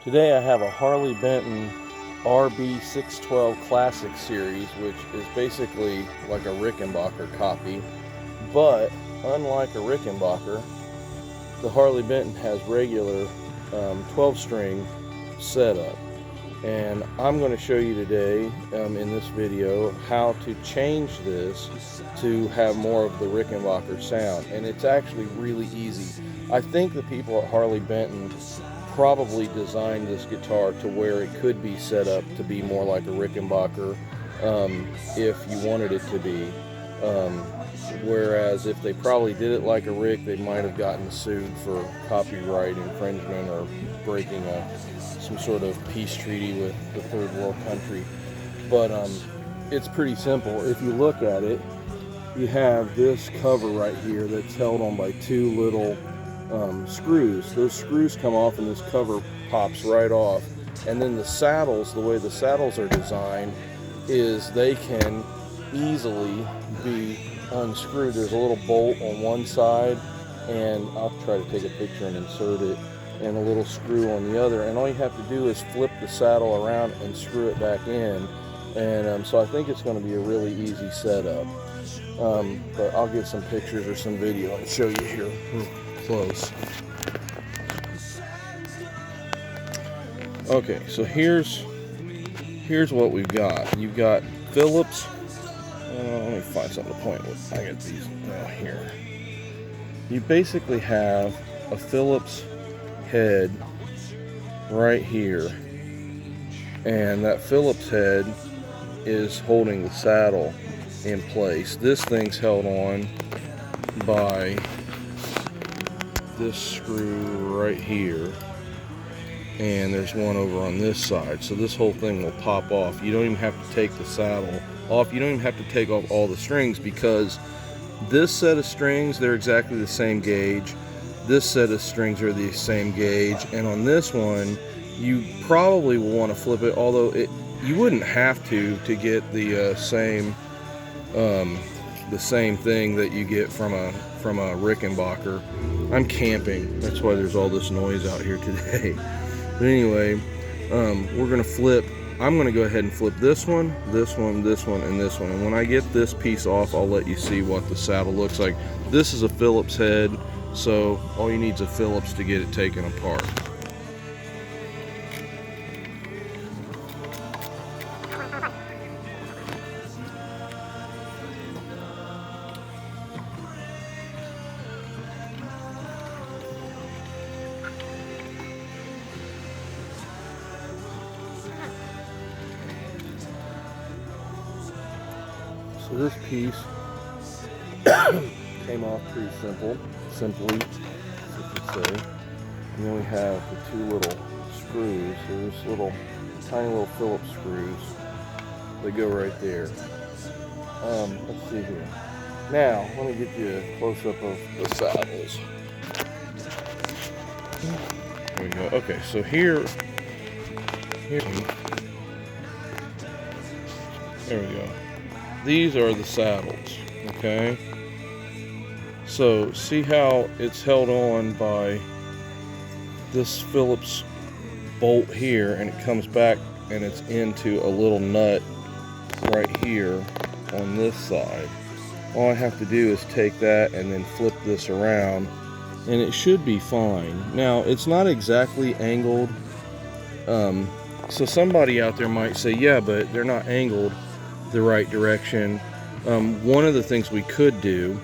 Today I have a Harley Benton RB612 Classic series, which is basically like a Rickenbacker copy, but unlike a Rickenbacker, the Harley Benton has regular 12-string setup. And I'm going to show you today in this video how to change this to have more of the Rickenbacker sound. And it's actually really easy. I think the people at Harley Benton probably designed this guitar to where it could be set up to be more like a Rickenbacker if you wanted it to be. Whereas if they probably did it like a Rick, they might have gotten sued for copyright infringement or breaking some sort of peace treaty with the third world country. But it's pretty simple. If you look at it, you have this cover right here that's held on by two little screws. Those screws come off and this cover pops right off. And then the saddles, the way the saddles are designed is they can easily be unscrewed. There's a little bolt on one side, and I'll try to take a picture and insert it, and a little screw on the other, and all you have to do is flip the saddle around and screw it back in. And so I think it's going to be a really easy setup. But I'll get some pictures or some video and show you here real close. Okay, so here's what we've got. You've got Phillips. Let me find something to point with. I got these here. You basically have a Phillips head right here, and that Phillips head is holding the saddle in place. This thing's held on by this screw right here, and there's one over on this side, so this whole thing will pop off. You don't even have to take the saddle off. You don't even have to take off all the strings, because this set of strings, they're exactly the same gauge. This set of strings are the same gauge, and on this one you probably will want to flip it, although you wouldn't have to get the same thing that you get from a Rickenbacker. I'm camping, that's why there's all this noise out here today. But anyway, we're gonna flip. I'm gonna go ahead and flip this one, this one, this one, and this one. And when I get this piece off, I'll let you see what the saddle looks like. This is a Phillips head, so all you need is a Phillips to get it taken apart. So this piece came off pretty simply, as you can say. And then we have the two little screws. There's tiny little Phillips screws. They go right there. Let's see here. Now, let me get you a close-up of the saddles. There we go. Okay, so here. There we go. These are the saddles, okay? So see how it's held on by this Phillips bolt here, and it comes back and it's into a little nut right here on this side. All I have to do is take that and then flip this around, and it should be fine. Now, it's not exactly angled, so somebody out there might say, yeah, but they're not angled the right direction. One of the things we could do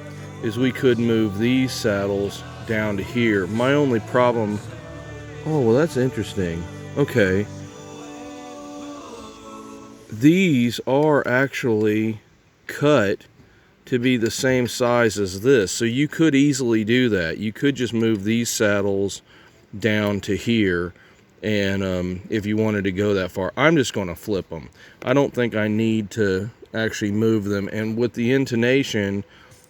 is we could move these saddles down to here. My only problem, oh, well, that's interesting. Okay, these are actually cut to be the same size as this, so you could easily do that. You could just move these saddles down to here, and if you wanted to go that far. I'm just going to flip them. I don't think I need to actually move them, and with the intonation,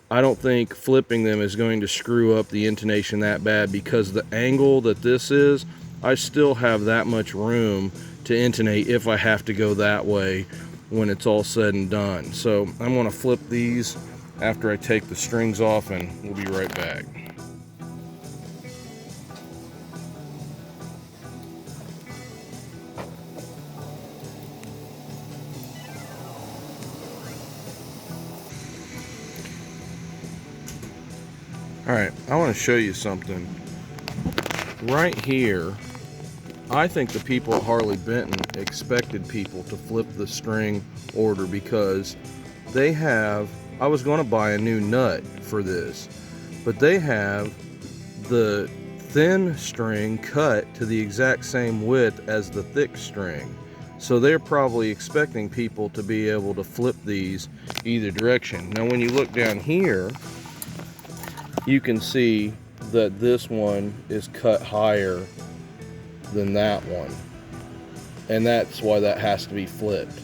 I don't think flipping them is going to screw up the intonation that bad, because the angle that this is, I still have that much room to intonate if I have to go that way when it's all said and done. So I'm going to flip these after I take the strings off, and we'll be right back. Alright, I want to show you something. Right here, I think the people at Harley Benton expected people to flip the string order because they have, I was going to buy a new nut for this, but they have the thin string cut to the exact same width as the thick string. So they're probably expecting people to be able to flip these either direction. Now when you look down here, you can see that this one is cut higher than that one, and that's why that has to be flipped.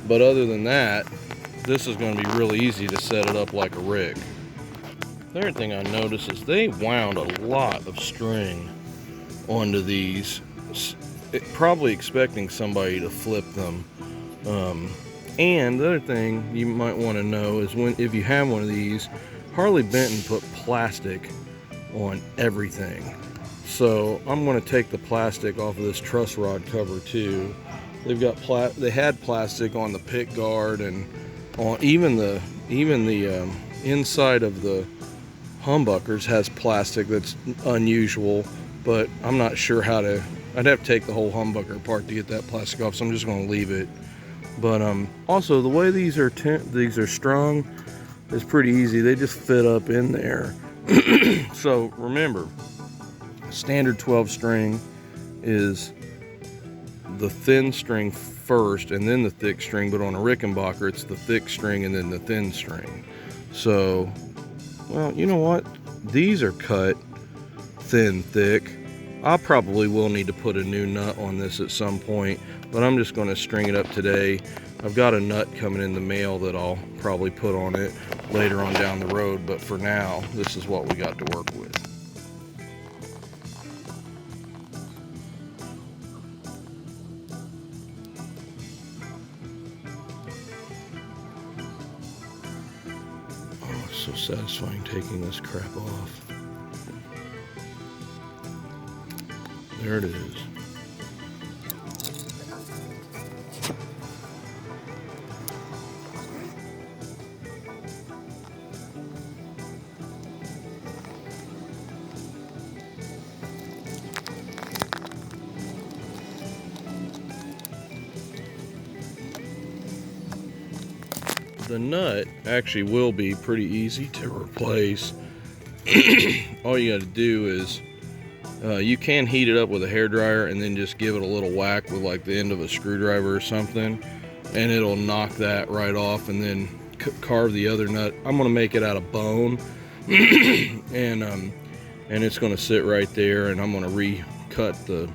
But other than that, this is going to be really easy to set it up like a rig. The other thing I noticed is they wound a lot of string onto these, probably expecting somebody to flip them. And the other thing you might want to know is if you have one of these, Harley Benton put plastic on everything. So I'm going to take the plastic off of this truss rod cover too. They've got they had plastic on the pick guard and on even the inside of the humbuckers has plastic that's unusual, but I'm not sure how to. I'd have to take the whole humbucker apart to get that plastic off, so I'm just going to leave it. But also the way these are strung is pretty easy. They just fit up in there. So remember, standard 12 string is the thin string first and then the thick string, but on a Rickenbacker it's the thick string and then the thin string. So, well, you know what? These are cut thin, thick. I probably will need to put a new nut on this at some point, but I'm just going to string it up today. I've got a nut coming in the mail that I'll probably put on it later on down the road, but for now, this is what we got to work with. Oh, it's so satisfying taking this crap off. There it is. The nut actually will be pretty easy to replace. All you got to do is you can heat it up with a hairdryer and then just give it a little whack with like the end of a screwdriver or something, and it'll knock that right off, and then carve the other nut. I'm going to make it out of bone and it's going to sit right there, and I'm going to recut the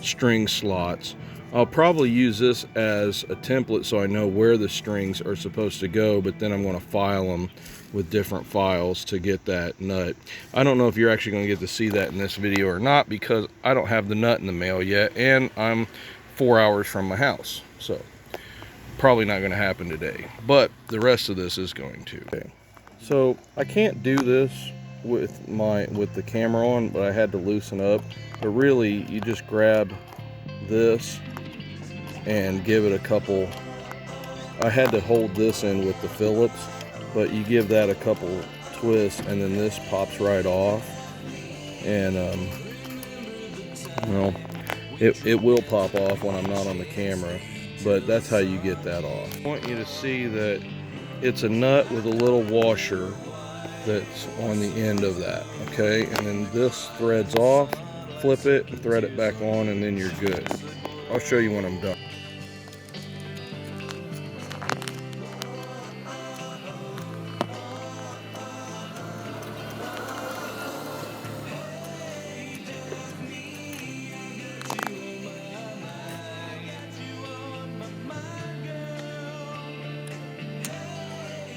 string slots. I'll probably use this as a template so I know where the strings are supposed to go, but then I'm going to file them with different files to get that nut. I don't know if you're actually going to get to see that in this video or not, because I don't have the nut in the mail yet, and I'm 4 hours from my house, so probably not going to happen today, but the rest of this is going to. Okay. So I can't do this with the camera on, but I had to loosen up. But really, you just grab this and give it a couple. I had to hold this in with the Phillips, but you give that a couple twists, and then this pops right off. And well, it will pop off when I'm not on the camera, but that's how you get that off. I want you to see that it's a nut with a little washer that's on the end of that, okay? And then this threads off, flip it and thread it back on, and then you're good. I'll show you when I'm done.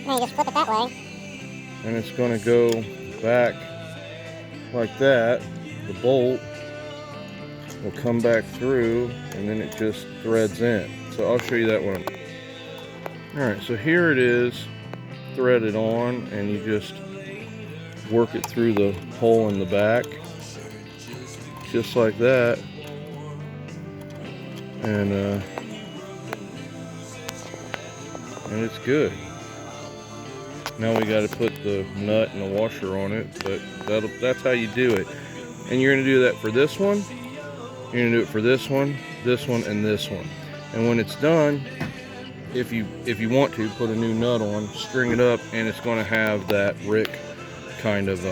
Now you just flip it that way. And it's going to go back like that. The bolt will come back through, and then it just threads in. So I'll show you that one. Alright, so here it is threaded on, and you just work it through the hole in the back, just like that. And it's good. Now we got to put the nut and the washer on it, but that's how you do it. And you're going to do that for this one, you're going to do it for this one, and this one. And when it's done, if you want to, put a new nut on, string it up, and it's going to have that Rick kind of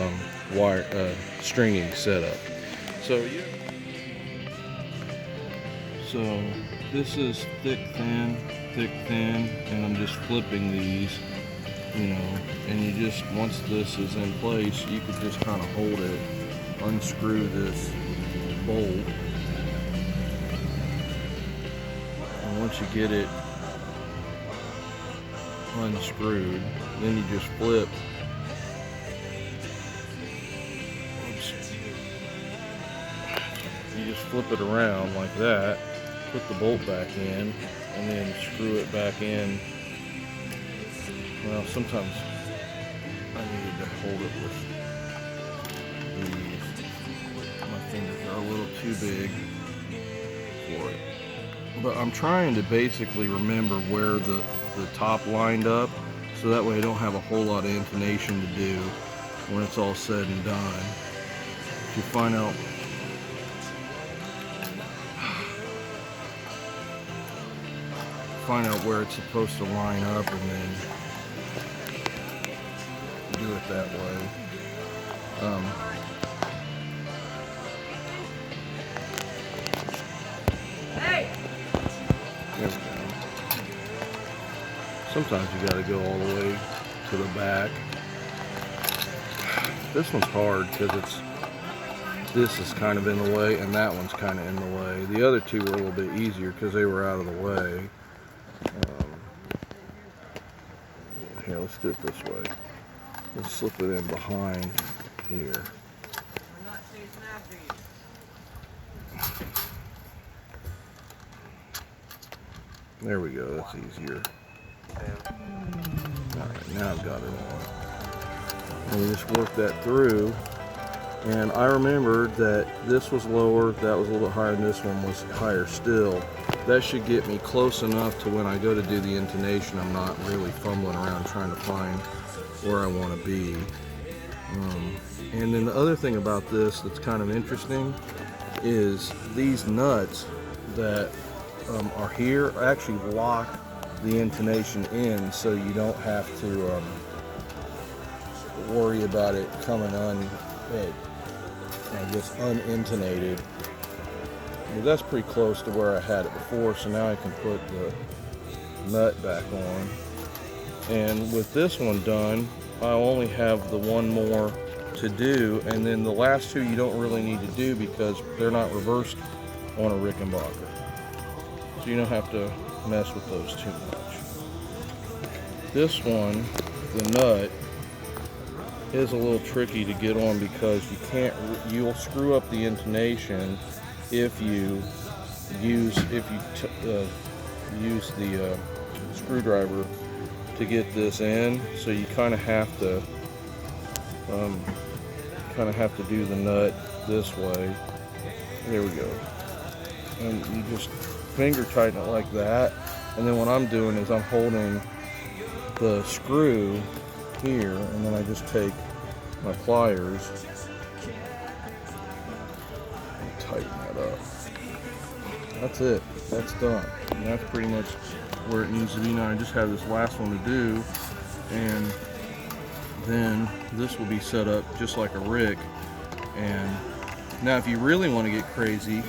wire stringing setup. So this is thick, thin, and I'm just flipping these, you know, and you just, once this is in place, you could just kind of hold it, unscrew this bolt, and once you get it unscrewed, then you just flip. You just flip it around like that, put the bolt back in, and then screw it back in. Well, sometimes I need to hold it with these. My fingers are a little too big for it. But I'm trying to basically remember where the top lined up, so that way I don't have a whole lot of intonation to do when it's all said and done. If you find out where it's supposed to line up, and then do it that way. There we go. Sometimes you got to go all the way to the back. This one's hard because this is kind of in the way, and that one's kind of in the way. The other two were a little bit easier because they were out of the way. Here, let's do it this way. Let's slip it in behind here. There we go, that's easier. Alright, now I've got it on. And you just work that through. And I remembered that this was lower, that was a little bit higher, and this one was higher still. That should get me close enough to when I go to do the intonation, I'm not really fumbling around trying to find where I want to be. And then the other thing about this that's kind of interesting is these nuts that are here actually lock the intonation in, so you don't have to worry about it coming unintonated. But that's pretty close to where I had it before, so now I can put the nut back on. And with this one done, I only have the one more to do, and then the last two you don't really need to do because they're not reversed on a Rickenbacker. So you don't have to mess with those too much. This one, the nut, is a little tricky to get on because you'll screw up the intonation if you use the screwdriver to get this in. So you kind of have to do the nut this way. There we go. And you just finger tighten it like that. And then what I'm doing is I'm holding the screw here, and then I just take my pliers and tighten that up. That's it. That's done. And that's pretty much where it needs to be. Now I just have this last one to do, and then this will be set up just like a Rick. And now if you really want to get crazy,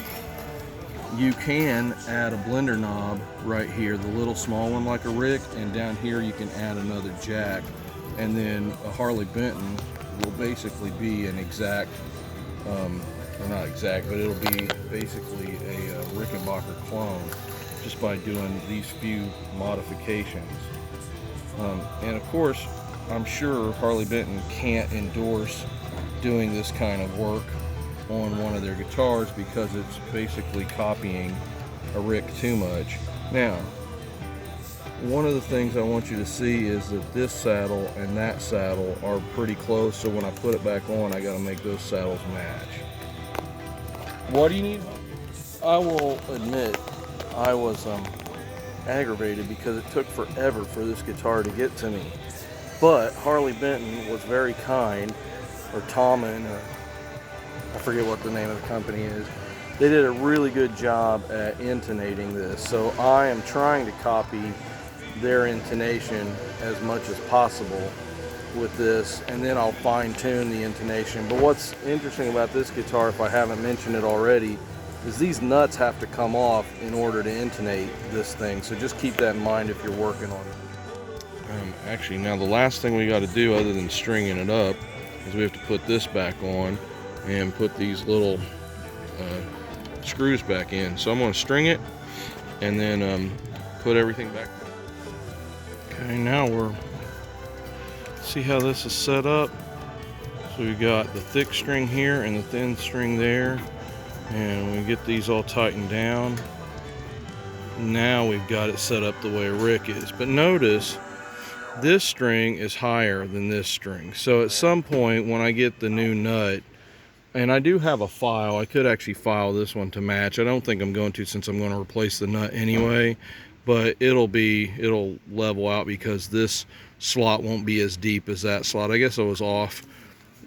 you can add a blender knob right here, the little small one like a Rick, and down here you can add another jack, and then a Harley Benton will basically be an exact, or not exact, but it'll be basically a Rickenbacker clone just by doing these few modifications. And of course, I'm sure Harley Benton can't endorse doing this kind of work on one of their guitars because it's basically copying a Rick too much. Now, one of the things I want you to see is that this saddle and that saddle are pretty close, so when I put it back on, I got to make those saddles match. What do you need? I will admit I was aggravated because it took forever for this guitar to get to me. But Harley Benton was very kind, or Tommen, or I forget what the name of the company is. They did a really good job at intonating this. So I am trying to copy their intonation as much as possible with this, and then I'll fine-tune the intonation. But what's interesting about this guitar, if I haven't mentioned it already, is these nuts have to come off in order to intonate this thing. So just keep that in mind if you're working on it. Actually, now the last thing we got to do other than stringing it up is we have to put this back on and put these little screws back in. So I'm going to string it and then put everything back. Okay, now see how this is set up. So we got the thick string here and the thin string there, and we get these all tightened down. Now we've got it set up the way Rick is. But notice this string is higher than this string. So at some point when I get the new nut, and I do have a file, I could actually file this one to match. I don't think I'm going to, since I'm going to replace the nut anyway, but it'll level out because this slot won't be as deep as that slot. I guess I was off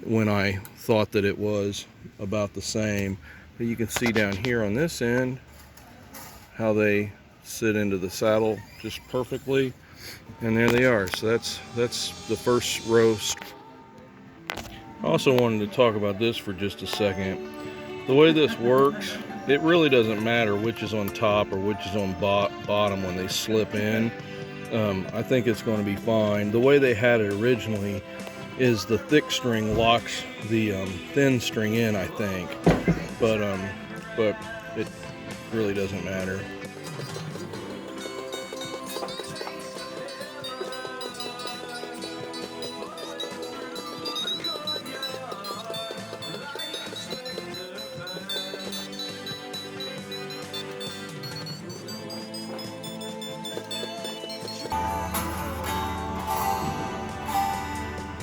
when I thought that it was about the same. But you can see down here on this end how they sit into the saddle just perfectly. And there they are. So that's the first row. I also wanted to talk about this for just a second. The way this works, it really doesn't matter which is on top or which is on bottom when they slip in. I think it's going to be fine. The way they had it originally is the thick string locks the thin string in, I think. But it really doesn't matter.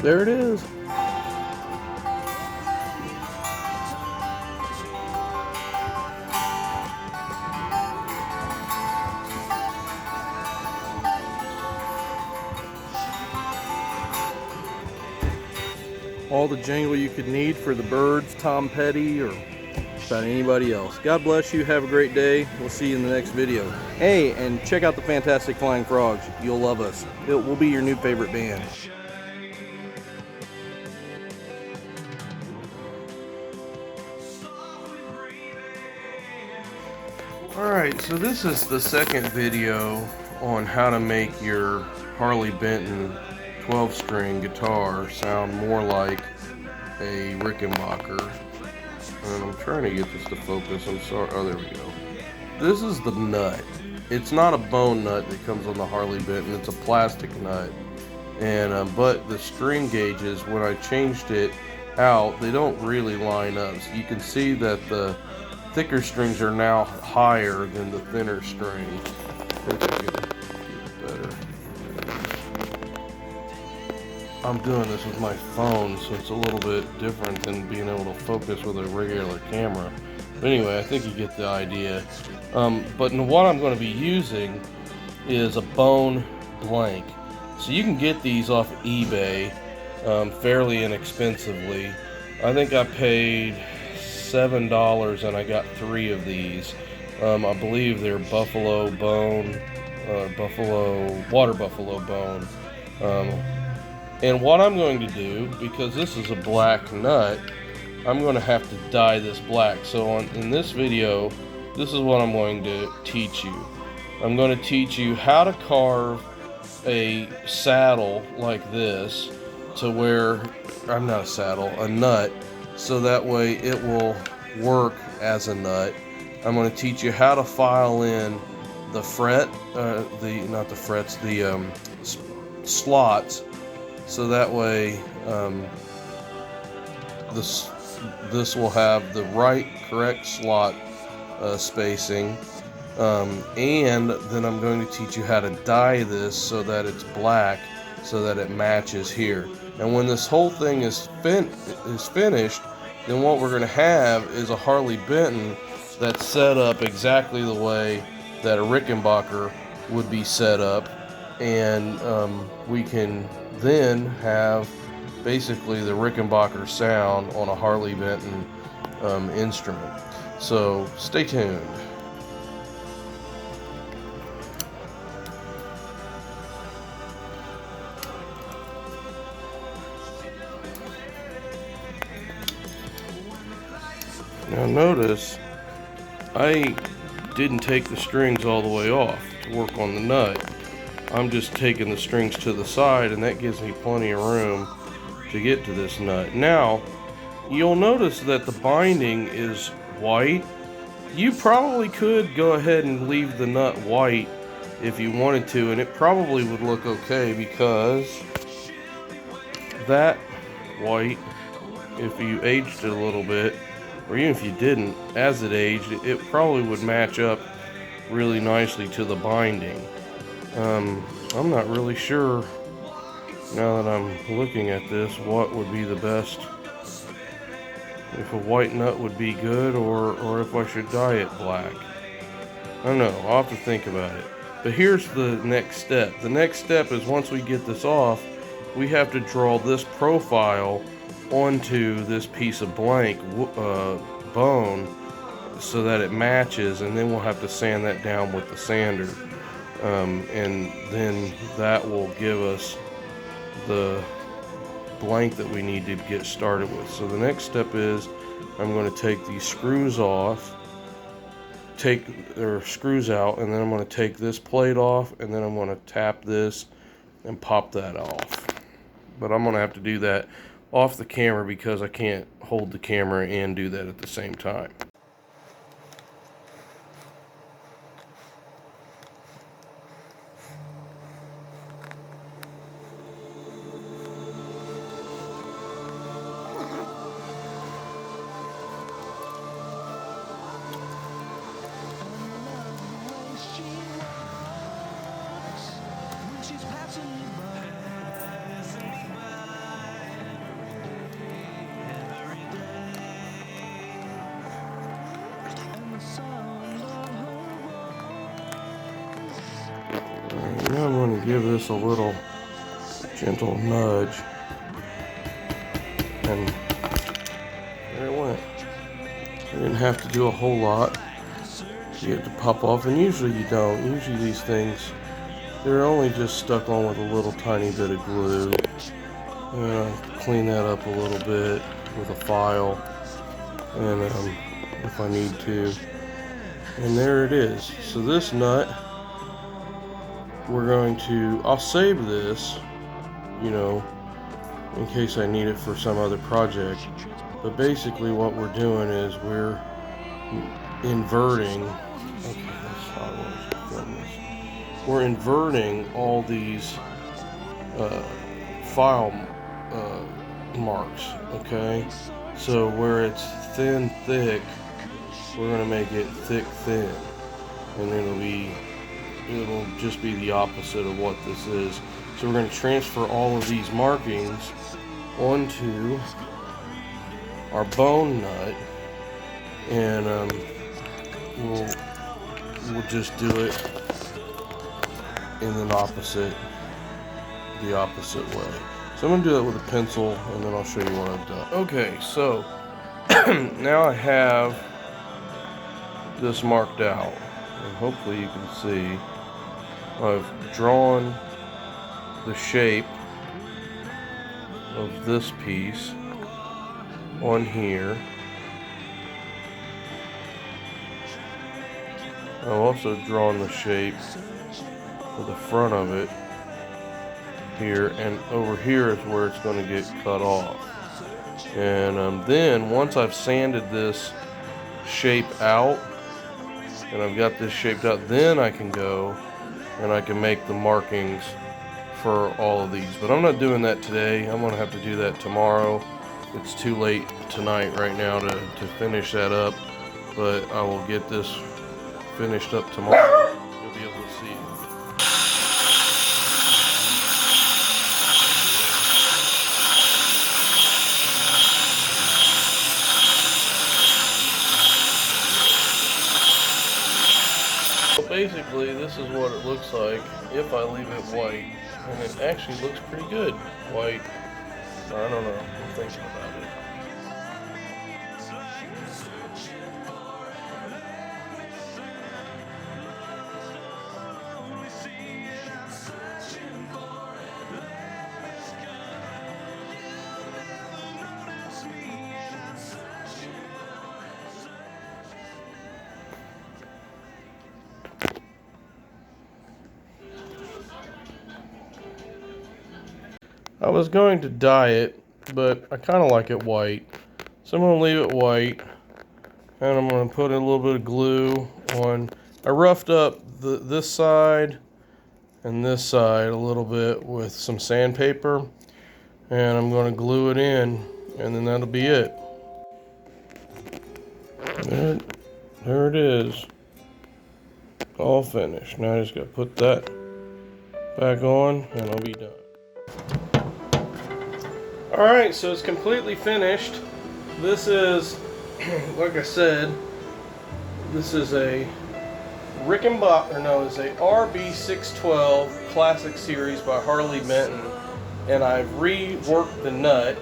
There it is. All the jangle you could need for the birds, Tom Petty, or about anybody else. God bless you. Have a great day. We'll see you in the next video. Hey, and check out the Fantastic Flying Frogs. You'll love us. It will be your new favorite band. Alright, so this is the second video on how to make your Harley Benton 12-string guitar sound more like a Rickenbacker. And I'm trying to get this to focus. I'm sorry. Oh, there we go. This is the nut. It's not a bone nut that comes on the Harley Benton. It's a plastic nut. And but the string gauges, when I changed it out, they don't really line up. So you can see that the thicker strings are now higher than the thinner string. If I can get better. I'm doing this with my phone, so it's a little bit different than being able to focus with a regular camera. But anyway, I think you get the idea. But what I'm going to be using is a bone blank. So you can get these off of eBay fairly inexpensively. I think I paid $7 and I got 3 of these. I believe they're buffalo bone, water buffalo bone. And what I'm going to do, because this is a black nut, I'm going to have to dye this black. So in this video, this is what I'm going to teach you. I'm going to teach you how to carve a saddle like this to where, I'm not a saddle, a nut, so that way it will work as a nut. I'm going to teach you how to file in the fret, the slots, so that way this will have the correct slot spacing. And then I'm going to teach you how to dye this so that it's black, so that it matches here. And when this whole thing is finished, then what we're going to have is a Harley Benton that's set up exactly the way that a Rickenbacker would be set up. and we can then have basically the Rickenbacker sound on a Harley Benton instrument. So stay tuned. Now notice I didn't take the strings all the way off to work on the nut. I'm just taking the strings to the side, and that gives me plenty of room to get to this nut. Now, you'll notice that the binding is white. You probably could go ahead and leave the nut white if you wanted to, and it probably would look okay, because that white, if you aged it a little bit, or even if you didn't, as it aged, it probably would match up really nicely to the binding. I'm not really sure, now that I'm looking at this, what would be the best, if a white nut would be good, or if I should dye it black. I don't know, I'll have to think about it. But here's the next step. The next step is, once we get this off, we have to draw this profile onto this piece of blank bone so that it matches, and then we'll have to sand that down with the sander. And then that will give us the blank that we need to get started with. So the next step is, I'm going to take these screws off, take their screws out, and then I'm going to take this plate off, and then I'm going to tap this and pop that off. But I'm going to have to do that off the camera because I can't hold the camera and do that at the same time. Now I'm going to give this a little gentle nudge, and there it went. I didn't have to do a whole lot to get it to pop off, and usually you don't. Usually these things, they're only just stuck on with a little tiny bit of glue. Clean that up a little bit with a file, and if I need to. And there it is. So this nut, we're going to, I'll save this, you know, in case I need it for some other project. But basically what we're doing is we're inverting, okay, that's how I want to film this. We're inverting all these file marks, okay? So where it's thin, thick, we're going to make it thick, thin. And it'll just be the opposite of what this is. So we're going to transfer all of these markings onto our bone nut, and we'll just do it in the opposite way. So I'm going to do that with a pencil, and then I'll show you what I've done. Okay, so now I have this marked out, and hopefully you can see I've drawn the shape of this piece on here. I've also drawn the shape of the front of it here, and over here is where it's going to get cut off. And then once I've sanded this shape out and I've got this shaped out, then I can go and I can make the markings for all of these. But I'm not doing that today. I'm going to have to do that tomorrow. It's too late tonight right now to finish that up, but I will get this finished up tomorrow. You'll be able to see it. So basically, this is what it looks like if I leave it white. And it actually looks pretty good. White. I don't know. I'm thinking about it. I was going to dye it, but I kind of like it white. So I'm going to leave it white. And I'm going to put a little bit of glue on. I roughed up this side and this side a little bit with some sandpaper. And I'm going to glue it in, and then that'll be it. There it is. All finished. Now I just got to put that back on, and I'll be done. Alright, so it's completely finished. This is, like I said, this is a Rickenbacker, no, it's a RB612 Classic series by Harley Benton. And I've reworked the nut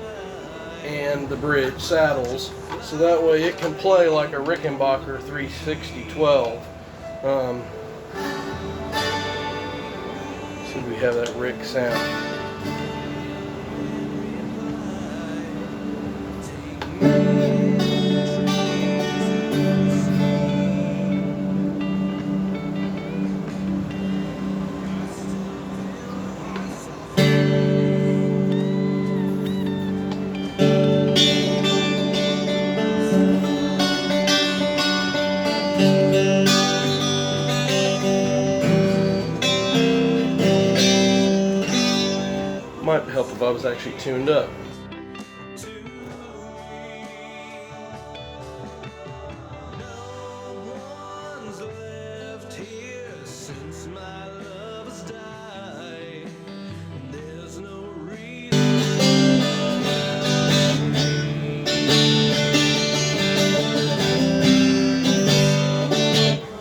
and the bridge saddles so that way it can play like a Rickenbacker 360-12. So we have that Rick sound. Might help if I was actually tuned up.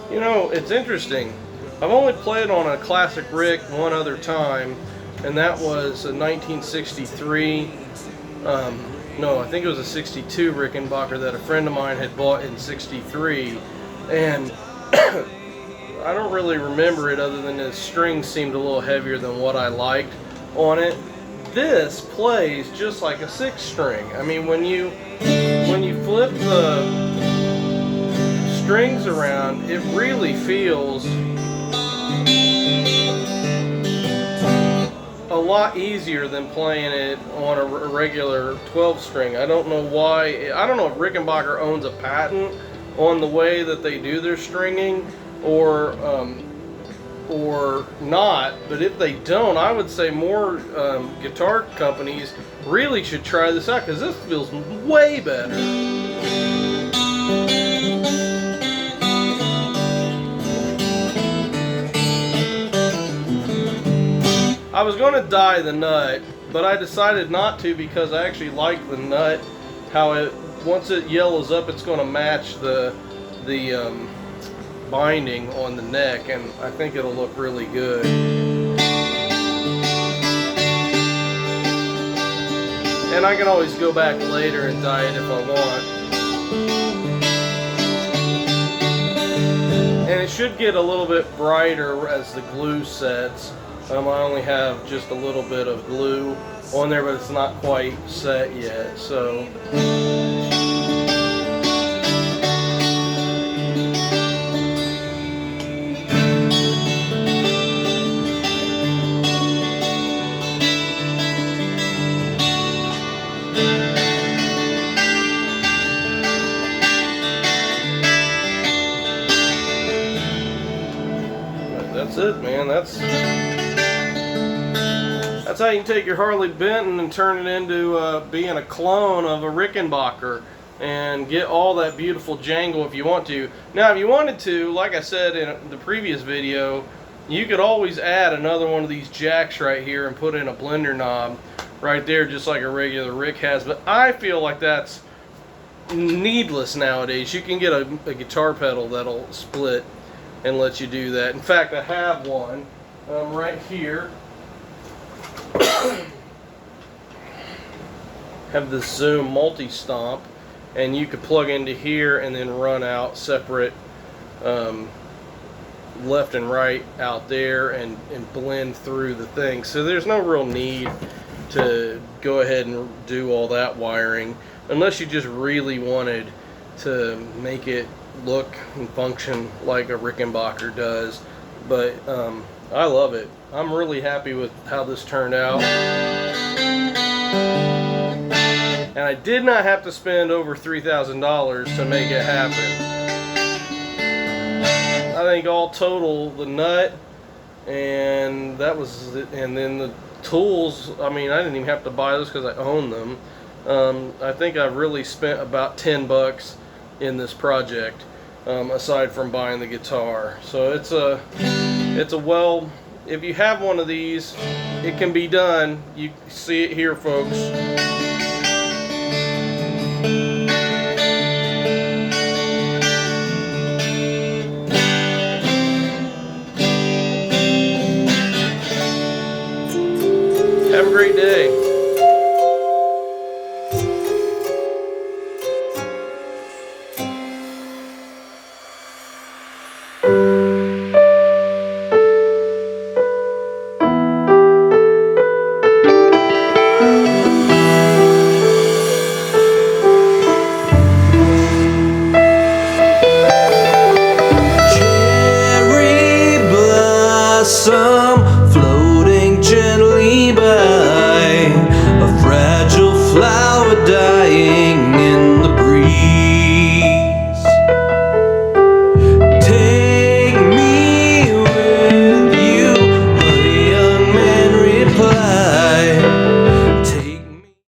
You know, it's interesting. I've only played on a Classic Rick one other time, and that was a 1963, no, I think it was a 62 Rickenbacker that a friend of mine had bought in 63, and I don't really remember it other than the strings seemed a little heavier than what I liked on it. This plays just like a 6-string. I mean, when you flip the strings around, it really feels a lot easier than playing it on a regular 12-string. I don't know why. I don't know if Rickenbacker owns a patent on the way that they do their stringing, or not. But if they don't, I would say more guitar companies really should try this out, because this feels way better. I was going to dye the nut, but I decided not to because I actually like the nut. How it, once it yellows up, it's going to match the binding on the neck, and I think it'll look really good. And I can always go back later and dye it if I want. And it should get a little bit brighter as the glue sets. I only have just a little bit of glue on there, but it's not quite set yet, so. But that's it, man. That's how you can take your Harley Benton and turn it into being a clone of a Rickenbacker and get all that beautiful jangle if you want to. Now, if you wanted to, like I said in the previous video, you could always add another one of these jacks right here and put in a blender knob right there, just like a regular Rick has. But I feel like that's needless nowadays. You can get a guitar pedal that'll split and let you do that. In fact, I have one. right here. Have the Zoom multi-stomp, and you could plug into here and then run out separate left and right out there and blend through the thing. So there's no real need to go ahead and do all that wiring unless you just really wanted to make it look and function like a Rickenbacker does. But I love it. I'm really happy with how this turned out. And I did not have to spend over $3,000 to make it happen. I think all total, the nut and that was it, and then the tools, I mean, I didn't even have to buy those because I own them. I think I really spent about 10 bucks in this project, aside from buying the guitar. So it's a well, if you have one of these, it can be done. You see it here, folks. Have a great day. Cherry blossom